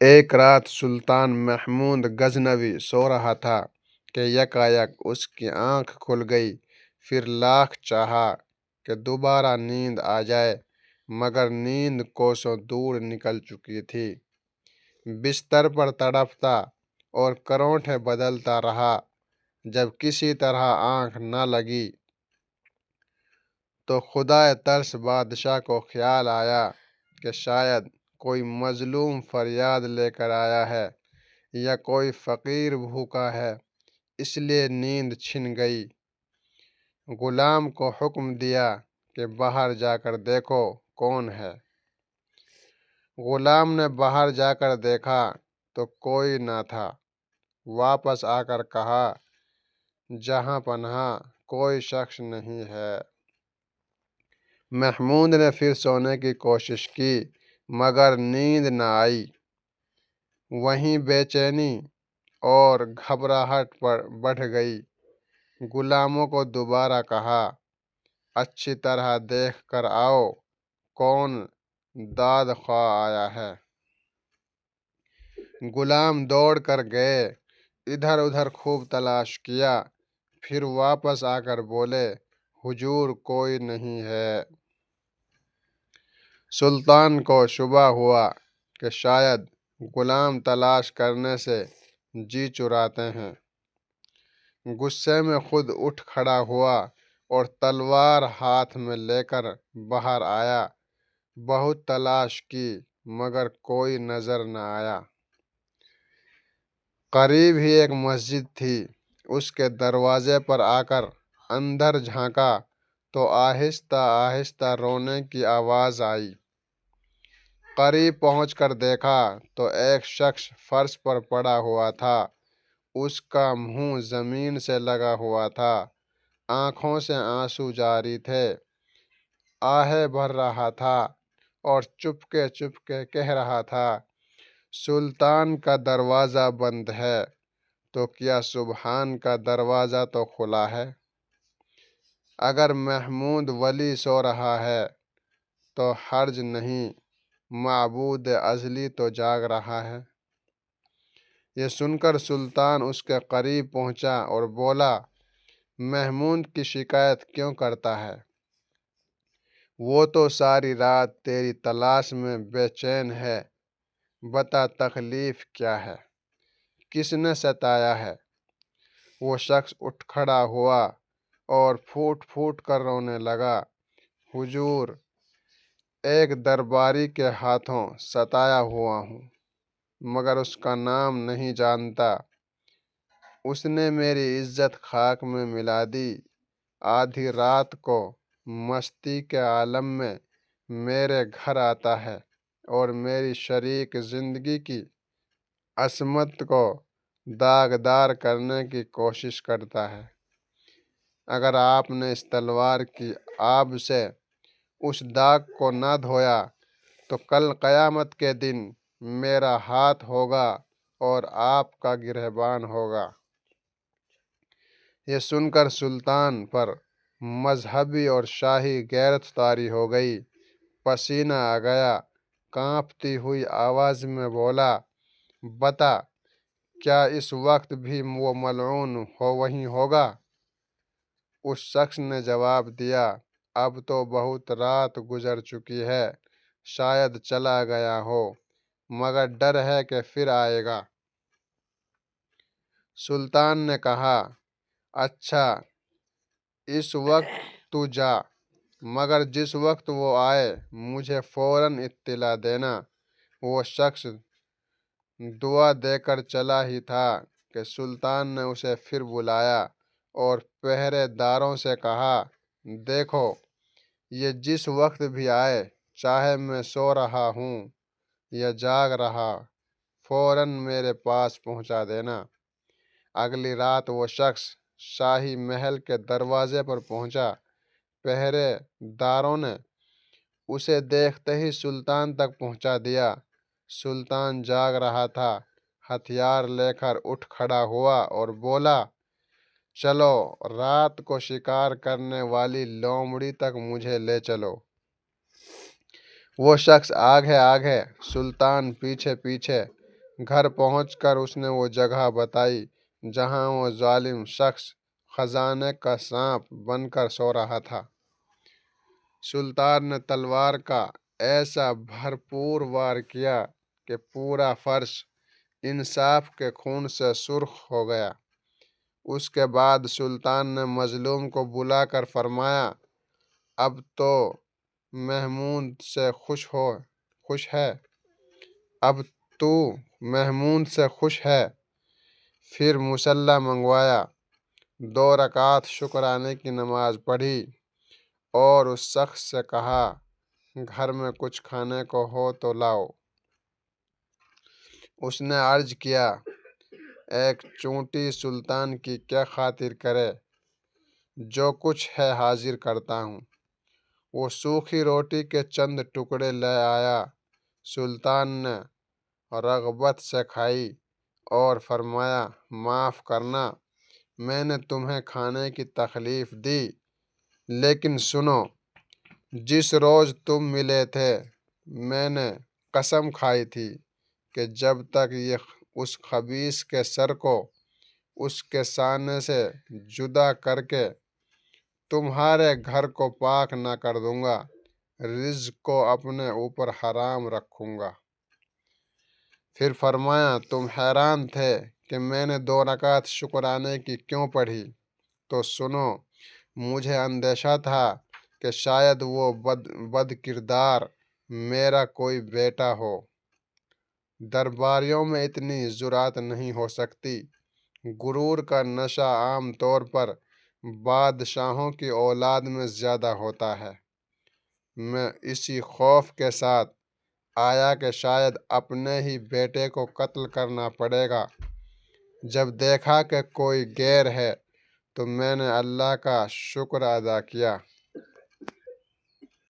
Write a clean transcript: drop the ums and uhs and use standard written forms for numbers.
ایک رات سلطان محمود غزنوی سو رہا تھا کہ یکایک اس کی آنکھ کھل گئی۔ پھر لاکھ چاہا کہ دوبارہ نیند آ جائے، مگر نیند کوسوں دور نکل چکی تھی۔ بستر پر تڑپتا اور کرونٹیں بدلتا رہا۔ جب کسی طرح آنکھ نہ لگی تو خدائے ترس بادشاہ کو خیال آیا کہ شاید کوئی مظلوم فریاد لے کر آیا ہے یا کوئی فقیر بھوکا ہے، اس لیے نیند چھن گئی۔ غلام کو حکم دیا کہ باہر جا کر دیکھو کون ہے۔ غلام نے باہر جا کر دیکھا تو کوئی نہ تھا۔ واپس آ کر کہا، جہاں پناہ کوئی شخص نہیں ہے۔ محمود نے پھر سونے کی کوشش کی، مگر نیند نہ آئی۔ وہیں بے چینی اور گھبراہٹ بڑھ گئی۔ غلاموں کو دوبارہ کہا، اچھی طرح دیکھ کر آؤ کون داد خواہ آیا ہے۔ غلام دوڑ کر گئے، ادھر ادھر خوب تلاش کیا، پھر واپس آ کر بولے، حضور کوئی نہیں ہے۔ سلطان کو شبہ ہوا کہ شاید غلام تلاش کرنے سے جی چراتے ہیں۔ غصے میں خود اٹھ کھڑا ہوا اور تلوار ہاتھ میں لے کر باہر آیا۔ بہت تلاش کی مگر کوئی نظر نہ آیا۔ قریب ہی ایک مسجد تھی، اس کے دروازے پر آ کر اندر جھانکا تو آہستہ آہستہ رونے کی آواز آئی۔ قریب پہنچ کر دیکھا تو ایک شخص فرش پر پڑا ہوا تھا۔ اس کا منہ زمین سے لگا ہوا تھا، آنکھوں سے آنسو جاری تھے، آہیں بھر رہا تھا اور چپکے چپکے کہہ رہا تھا، سلطان کا دروازہ بند ہے تو کیا سبحان کا دروازہ تو کھلا ہے؟ اگر محمود ولی سو رہا ہے تو حرج نہیں، معبود ازلی تو جاگ رہا ہے۔ یہ سن کر سلطان اس کے قریب پہنچا اور بولا، محمود کی شکایت کیوں کرتا ہے؟ وہ تو ساری رات تیری تلاش میں بے چین ہے، بتا تکلیف کیا ہے، کس نے ستایا ہے؟ وہ شخص اٹھ کھڑا ہوا اور پھوٹ پھوٹ کر رونے لگا، حضور ایک درباری کے ہاتھوں ستایا ہوا ہوں، مگر اس کا نام نہیں جانتا۔ اس نے میری عزت خاک میں ملا دی۔ آدھی رات کو مستی کے عالم میں میرے گھر آتا ہے اور میری شریک زندگی کی عصمت کو داغدار کرنے کی کوشش کرتا ہے۔ اگر آپ نے اس تلوار کی آب سے اس داغ کو نہ دھویا تو کل قیامت کے دن میرا ہاتھ ہوگا اور آپ کا گریبان ہوگا۔ یہ سن کر سلطان پر مذہبی اور شاہی غیرت طاری ہو گئی، پسینہ آ گیا، کانپتی ہوئی آواز میں بولا، بتا کیا اس وقت بھی وہ ملعون وہیں ہوگا؟ اس شخص نے جواب دیا، اب تو بہت رات گزر چکی ہے، شاید چلا گیا ہو، مگر ڈر ہے کہ پھر آئے گا۔ سلطان نے کہا، اچھا اس وقت تو جا، مگر جس وقت وہ آئے مجھے فوراً اطلاع دینا۔ وہ شخص دعا دے کر چلا ہی تھا کہ سلطان نے اسے پھر بلایا اور پہرے داروں سے کہا، دیکھو یہ جس وقت بھی آئے، چاہے میں سو رہا ہوں یا جاگ رہا، فوراً میرے پاس پہنچا دینا۔ اگلی رات وہ شخص شاہی محل کے دروازے پر پہنچا۔ پہرے داروں نے اسے دیکھتے ہی سلطان تک پہنچا دیا۔ سلطان جاگ رہا تھا، ہتھیار لے کر اٹھ کھڑا ہوا اور بولا، چلو رات کو شکار کرنے والی لومڑی تک مجھے لے چلو۔ وہ شخص آگے آگے، سلطان پیچھے پیچھے۔ گھر پہنچ کر اس نے وہ جگہ بتائی جہاں وہ ظالم شخص خزانے کا سانپ بن کر سو رہا تھا۔ سلطان نے تلوار کا ایسا بھرپور وار کیا کہ پورا فرش انصاف کے خون سے سرخ ہو گیا۔ اس کے بعد سلطان نے مظلوم کو بلا کر فرمایا، اب تو محمود سے خوش ہے، اب تو محمود سے خوش ہے۔ پھر مصلی منگوایا، 2 رکعت شکرانے کی نماز پڑھی اور اس شخص سے کہا، گھر میں کچھ کھانے کو ہو تو لاؤ۔ اس نے عرض کیا، ایک چونٹی سلطان کی کیا خاطر کرے، جو کچھ ہے حاضر کرتا ہوں۔ وہ سوکھی روٹی کے چند ٹکڑے لے آیا۔ سلطان نے رغبت سے کھائی اور فرمایا، معاف کرنا، میں نے تمہیں کھانے کی تکلیف دی، لیکن سنو، جس روز تم ملے تھے میں نے قسم کھائی تھی کہ جب تک یہ اس خبیث کے سر کو اس کے سانے سے جدا کر کے تمہارے گھر کو پاک نہ کر دوں گا، رزق کو اپنے اوپر حرام رکھوں گا۔ پھر فرمایا، تم حیران تھے کہ میں نے 2 رکعت شکرانے کی کیوں پڑھی، تو سنو، مجھے اندیشہ تھا کہ شاید وہ بد کردار میرا کوئی بیٹا ہو۔ درباریوں میں اتنی جرأت نہیں ہو سکتی۔ غرور کا نشہ عام طور پر بادشاہوں کی اولاد میں زیادہ ہوتا ہے۔ میں اسی خوف کے ساتھ آیا کہ شاید اپنے ہی بیٹے کو قتل کرنا پڑے گا۔ جب دیکھا کہ کوئی غیر ہے تو میں نے اللہ کا شکر ادا کیا۔